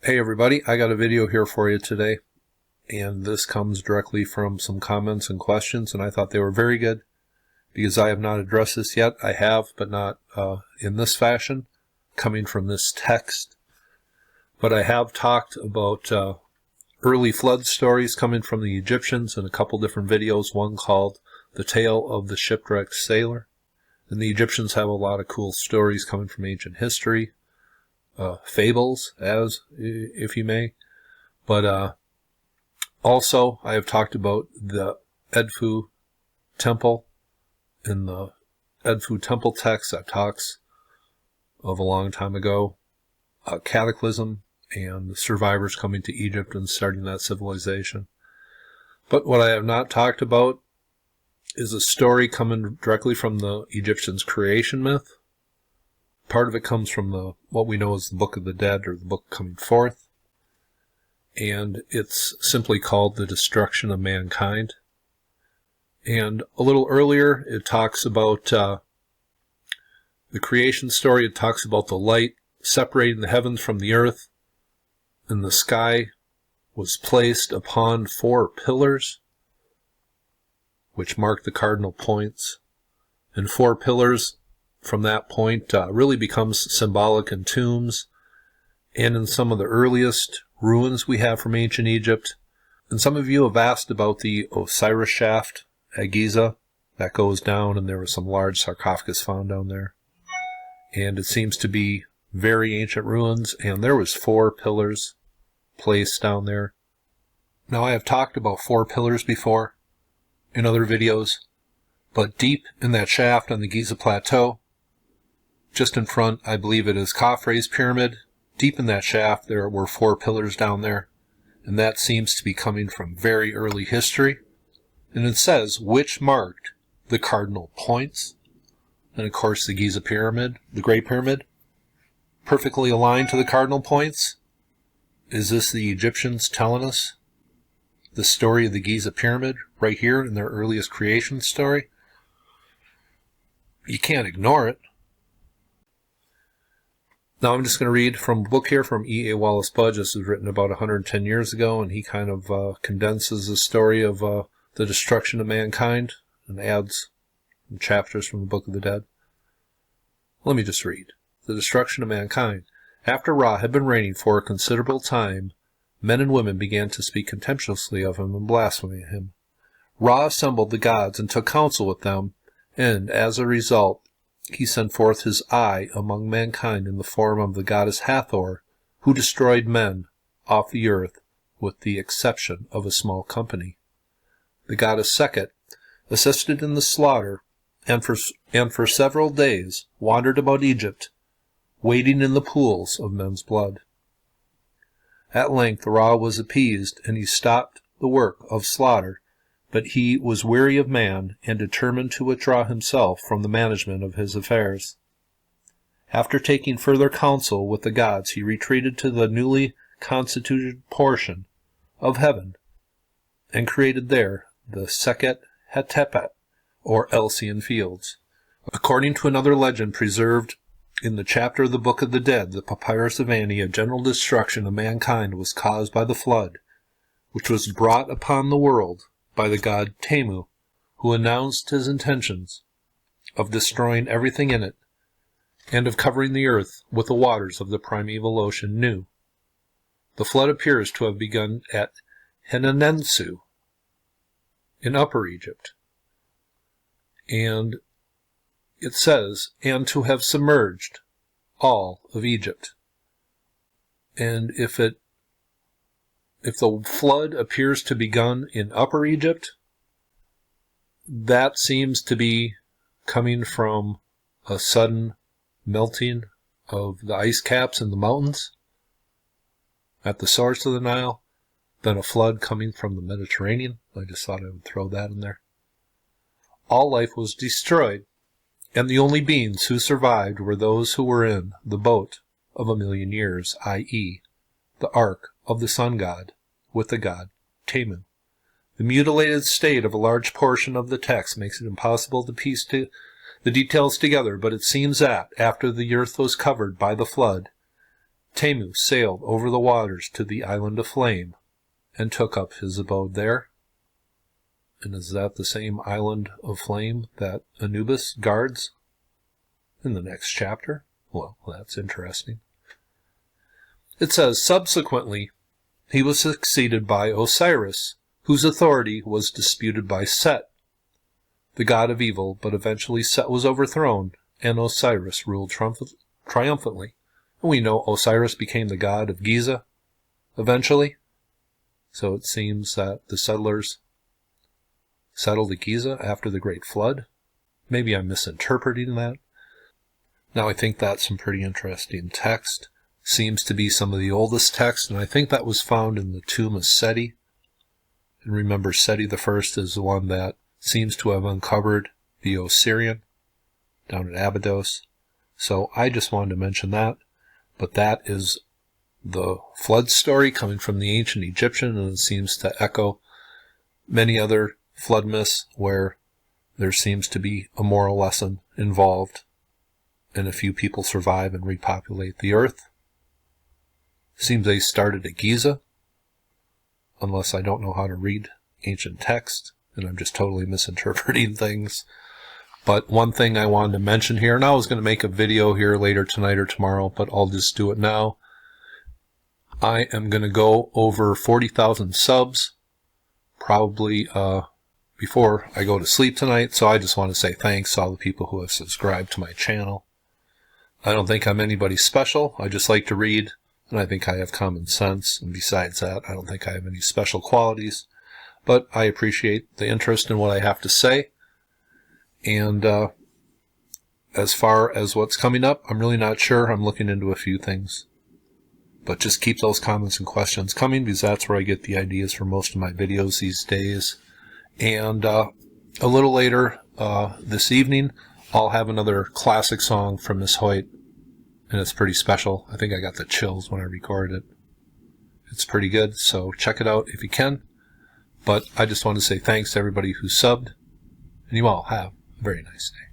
Hey everybody, I got a video here for you today, and this comes directly from some comments and questions, and I thought they were very good because I have not addressed this yet. I have, but not in this fashion, coming from this text. But I have talked about early flood stories coming from the Egyptians in a couple different videos, one called The Tale of the Shipwrecked Sailor. And the Egyptians have a lot of cool stories coming from ancient history. Fables, as if you may, but also I have talked about the Edfu temple. In the Edfu temple text that talks of a long time ago, a cataclysm and the survivors coming to Egypt and starting that civilization. But what I have not talked about is a story coming directly from the Egyptians' creation myth. Part of it comes from what we know as the Book of the Dead, or the Book Coming Forth, and it's simply called The Destruction of Mankind. And a little earlier, it talks about the creation story. It talks about the light separating the heavens from the earth, and the sky was placed upon 4 pillars, which mark the cardinal points, and 4 pillars from that point really becomes symbolic in tombs and in some of the earliest ruins we have from ancient Egypt. And some of you have asked about the Osiris Shaft at Giza that goes down, and there was some large sarcophagus found down there. And it seems to be very ancient ruins, and there was 4 pillars placed down there. Now, I have talked about 4 pillars before in other videos, but deep in that shaft on the Giza Plateau, just in front, I believe it is Khafre's pyramid. Deep in that shaft, there were 4 pillars down there, and that seems to be coming from very early history. And it says which marked the cardinal points. And of course, the Giza Pyramid, the Great Pyramid, perfectly aligned to the cardinal points. Is this the Egyptians telling us the story of the Giza Pyramid right here in their earliest creation story? You can't ignore it. Now I'm just going to read from a book here from E.A. Wallace Budge. This was written about 110 years ago, and he kind of condenses the story of the destruction of mankind and adds chapters from the Book of the Dead. Let me just read. The destruction of mankind. After Ra had been reigning for a considerable time, men and women began to speak contemptuously of him and blaspheme him. Ra assembled the gods and took counsel with them, and as a result, he sent forth his eye among mankind in the form of the goddess Hathor, who destroyed men off the earth with the exception of a small company. The goddess Sekhet assisted in the slaughter, and for several days wandered about Egypt, wading in the pools of men's blood. At length Ra was appeased, and he stopped the work of slaughter, but he was weary of man and determined to withdraw himself from the management of his affairs. After taking further counsel with the gods, he retreated to the newly constituted portion of heaven and created there the Sekhet Hetepet, or Elysian Fields. According to another legend preserved in the chapter of the Book of the Dead, the Papyrus of Ani, a general destruction of mankind was caused by the flood, which was brought upon the world by the god Temu, who announced his intentions of destroying everything in it and of covering the earth with the waters of the primeval ocean Nu. The flood appears to have begun at Henanensu in Upper Egypt, and it says, and to have submerged all of Egypt. And if the flood appears to begun in Upper Egypt, that seems to be coming from a sudden melting of the ice caps in the mountains at the source of the Nile, then a flood coming from the Mediterranean. I just thought I would throw that in there. All life was destroyed, and the only beings who survived were those who were in the boat of 1,000,000 years, i.e., the Ark of the Sun God, with the god Temu. The mutilated state of a large portion of the text makes it impossible to piece the details together, but it seems that, after the earth was covered by the flood, Temu sailed over the waters to the island of Flame, and took up his abode there. And is that the same island of flame that Anubis guards in the next chapter? Well, that's interesting. It says, subsequently, he was succeeded by Osiris, whose authority was disputed by Set, the god of evil, but eventually Set was overthrown, and Osiris ruled triumphantly. And we know Osiris became the god of Giza, eventually. So it seems that the settlers settled at Giza after the Great Flood. Maybe I'm misinterpreting that. Now I think that's some pretty interesting text. Seems to be some of the oldest text, and I think that was found in the tomb of Seti. And remember, Seti the First is the one that seems to have uncovered the Osirian down at Abydos. So I just wanted to mention that. But that is the flood story coming from the ancient Egyptian, and it seems to echo many other flood myths where there seems to be a moral lesson involved, and a few people survive and repopulate the earth. Seems they started at Giza, unless I don't know how to read ancient text, and I'm just totally misinterpreting things. But one thing I wanted to mention here, and I was going to make a video here later tonight or tomorrow, but I'll just do it now. I am going to go over 40,000 subs, probably before I go to sleep tonight, so I just want to say thanks to all the people who have subscribed to my channel. I don't think I'm anybody special. I just like to read, and I think I have common sense, and besides that, I don't think I have any special qualities. But I appreciate the interest in what I have to say, and as far as what's coming up, I'm really not sure. I'm looking into a few things. But just keep those comments and questions coming, because that's where I get the ideas for most of my videos these days. And a little later this evening, I'll have another classic song from Miss Hoyt, and it's pretty special. I think I got the chills when I recorded it. It's pretty good, so check it out if you can. But I just want to say thanks to everybody who subbed, and you all have a very nice day.